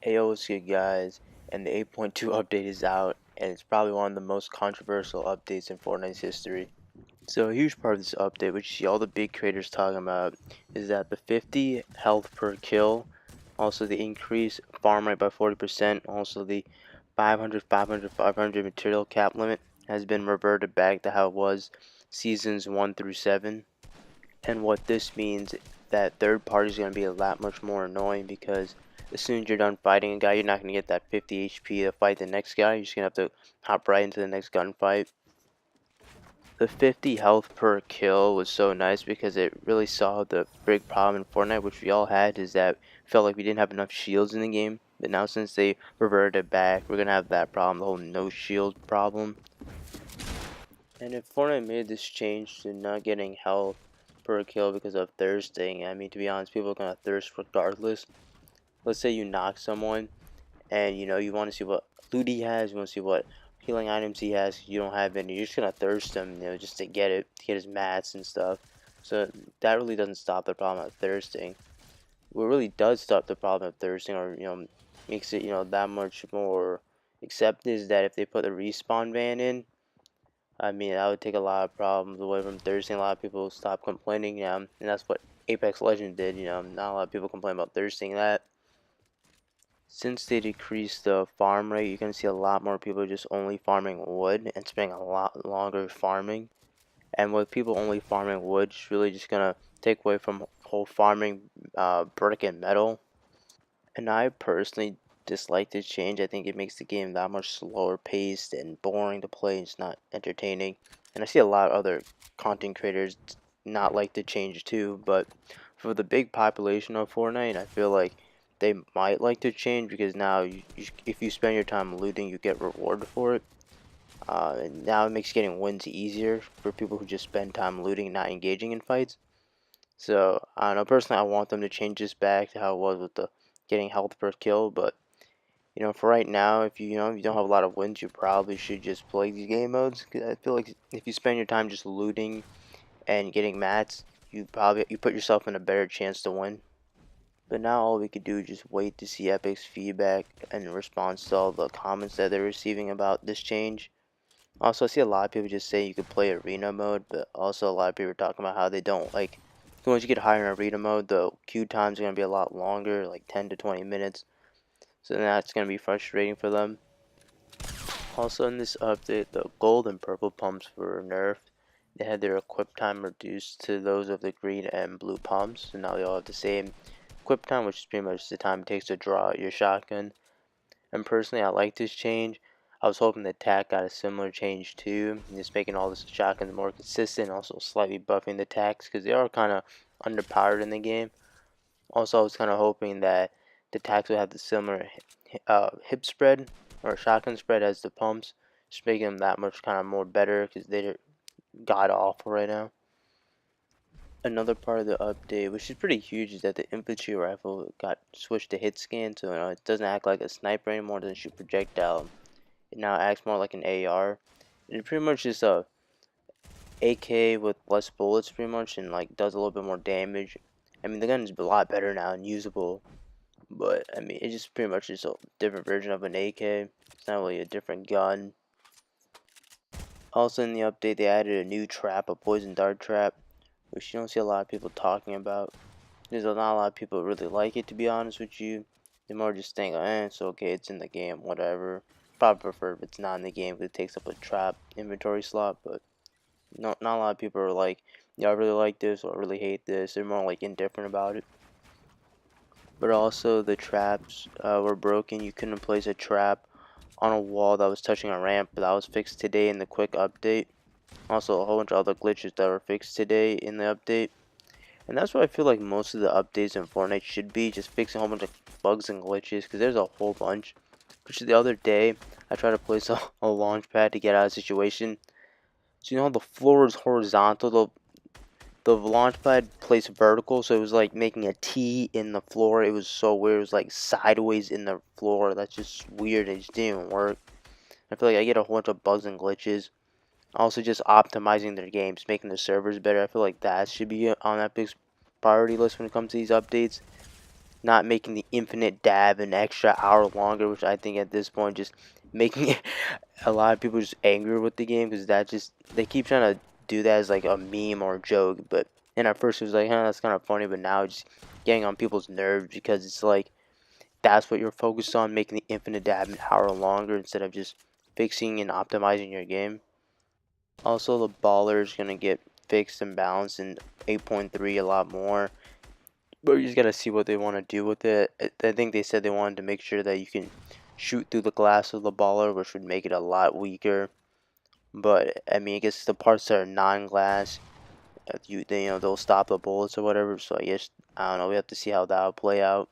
Ayo, what's good guys, and the 8.2 update is out, and it's probably one of the most controversial updates in Fortnite's history. So a huge part of this update, which you see all the big creators talking about, is that the 50 health per kill, also the increased farm rate by 40%, also the 500, 500, 500 material cap limit has been reverted back to how it was seasons 1 through 7. And what this means, that third party is going to be a lot much more annoying, because as soon as you're done fighting a guy, you're not going to get that 50 HP to fight the next guy. You're just going to have to hop right into the next gunfight. The 50 health per kill was so nice because it really solved the big problem in Fortnite, which we all had, is that we felt like we didn't have enough shields in the game. But now since they reverted it back, we're going to have that problem, the whole no shield problem. And if Fortnite made this change to not getting health per kill because of thirsting, I mean, to be honest, people are gonna thirst regardless. Let's say you knock someone, and you want to see what loot he has, you want to see what healing items he has. You don't have any. You're just gonna thirst him, just to get it, to get his mats and stuff. So that really doesn't stop the problem of thirsting. What really does stop the problem of thirsting, or makes it that much more accepted, is that if they put a respawn ban in. I mean, that would take a lot of problems away from thirsting. A lot of people stop complaining, and that's what Apex Legends did. Not a lot of people complain about thirsting that. Since they decreased the farm rate, you're gonna see a lot more people just only farming wood and spending a lot longer farming. And with people only farming wood, it's really just gonna take away from whole farming brick and metal. And I personally dislike this change. I think it makes the game that much slower paced and boring to play. It's not entertaining. And I see a lot of other content creators not like the change too. But for the big population of Fortnite, I feel like they might like to change, because now if you spend your time looting, you get rewarded for it. And now it makes getting wins easier for people who just spend time looting and not engaging in fights. So I don't know. Personally, I want them to change this back to how it was with the getting health per kill. But for right now, if if you don't have a lot of wins, you probably should just play these game modes. Cause I feel like if you spend your time just looting and getting mats, you put yourself in a better chance to win. But now all we could do is just wait to see Epic's feedback in response to all the comments that they're receiving about this change. Also, I see a lot of people just say you could play arena mode, but also a lot of people are talking about how they don't like. Once you get higher in arena mode, the queue times are going to be a lot longer, like 10 to 20 minutes. So that's going to be frustrating for them. Also in this update, the gold and purple pumps were nerfed. They had their equip time reduced to those of the green and blue pumps. So now they all have the same equip time, which is pretty much the time it takes to draw out your shotgun. And personally, I like this change. I was hoping the TAC got a similar change too, just making all the shotguns more consistent, also slightly buffing the TACs, because they are kind of underpowered in the game. Also, I was kind of hoping that the TACs would have the similar hip spread or shotgun spread as the pumps, just making them that much kind of more better, because they're god awful right now. Another part of the update, which is pretty huge, is that the infantry rifle got switched to hit scan, so it doesn't act like a sniper anymore. It doesn't shoot projectile. It now acts more like an AR. It pretty much is a AK with less bullets, pretty much, and like does a little bit more damage. I mean, the gun is a lot better now and usable, but I mean, it just pretty much is a different version of an AK. It's not really a different gun. Also in the update, they added a new trap, a poison dart trap, which you don't see a lot of people talking about. There's not a lot of people really like it, to be honest with you. They more just think, it's okay, it's in the game, whatever. Probably prefer if it's not in the game, because it takes up a trap inventory slot. But not a lot of people are like, yeah, I really like this or I really hate this. They're more like indifferent about it. But also the traps were broken. You couldn't place a trap on a wall that was touching a ramp, but that was fixed today in the quick update. Also a whole bunch of other glitches that were fixed today in the update. And that's what I feel like most of the updates in Fortnite should be, just fixing a whole bunch of bugs and glitches, because there's a whole bunch. Which the other day, I tried to place a launch pad to get out of the situation. So the floor is horizontal, the launch pad placed vertical, so it was like making a T in the floor. It was so weird. It was like sideways in the floor. That's just weird. It just didn't even work. I feel like I get a whole bunch of bugs and glitches. Also, just optimizing their games, making the servers better. I feel like that should be on Epic's priority list when it comes to these updates. not making the infinite dab an extra hour longer, which I think at this point just making a lot of people just angry with the game, because that just, they keep trying to do that as like a meme or a joke. But and at first it was like, huh, that's kind of funny, but now it's just getting on people's nerves, because it's like that's what you're focused on, making the infinite dab an hour longer instead of just fixing and optimizing your game. Also, the baller is gonna get fixed and balanced in 8.3 a lot more, but you just gotta see what they want to do with it. I think they said they wanted to make sure that you can shoot through the glass of the baller, which would make it a lot weaker. But I mean, I guess the parts that are non-glass, they'll stop the bullets or whatever. So I guess, I don't know. We have to see how that will play out.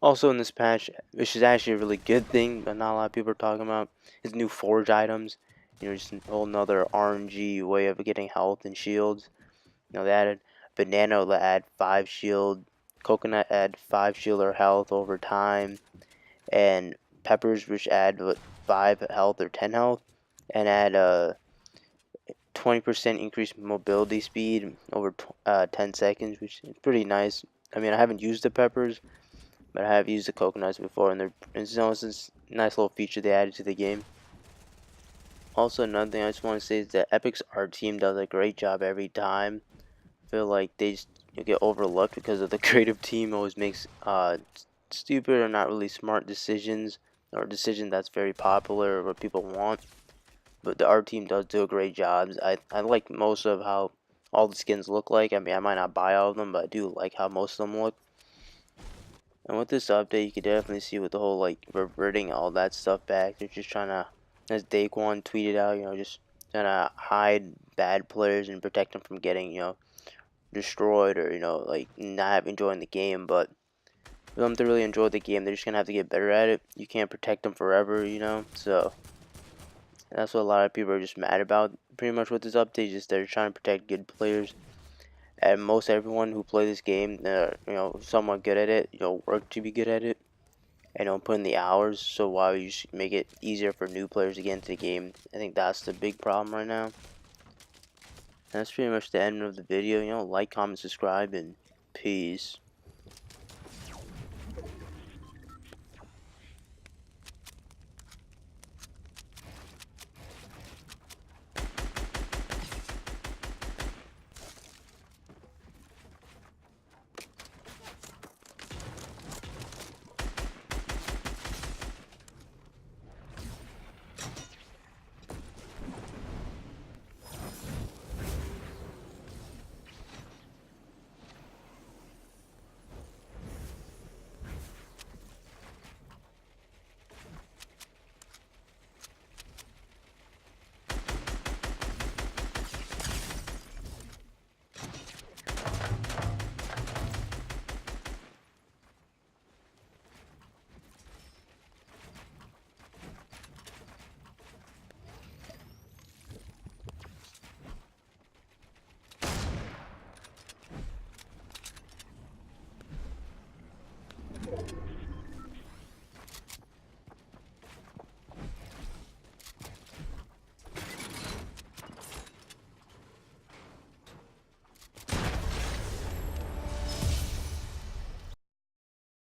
Also in this patch, which is actually a really good thing, but not a lot of people are talking about, is new forge items. Just a whole nother RNG way of getting health and shields. They added banana that add 5 shield, coconut add 5 shield or health over time, and peppers which add 5 health or 10 health, and add a 20% increased mobility speed over 10 seconds, which is pretty nice. I mean, I haven't used the peppers, but I have used the coconuts before, and it's a nice little feature they added to the game. Also, another thing I just want to say is that Epic's art team does a great job every time. I feel like they just get overlooked because of the creative team always makes stupid or not really smart decisions, or decisions that's very popular or what people want. But the art team does do a great job. I like most of how all the skins look like. I mean, I might not buy all of them, but I do like how most of them look. And with this update, you can definitely see with the whole like reverting all that stuff back. They're just trying to, as Daquan tweeted out, just trying to hide bad players and protect them from getting, destroyed, or like not enjoying the game. But for them to really enjoy the game, they're just gonna have to get better at it. You can't protect them forever. So that's what a lot of people are just mad about. Pretty much with this update, just they're trying to protect good players. And most everyone who play this game, they're somewhat good at it. Work to be good at it, and put in the hours. So why would you make it easier for new players to get into the game? I think that's the big problem right now. That's pretty much the end of the video. Like, comment, subscribe, and peace.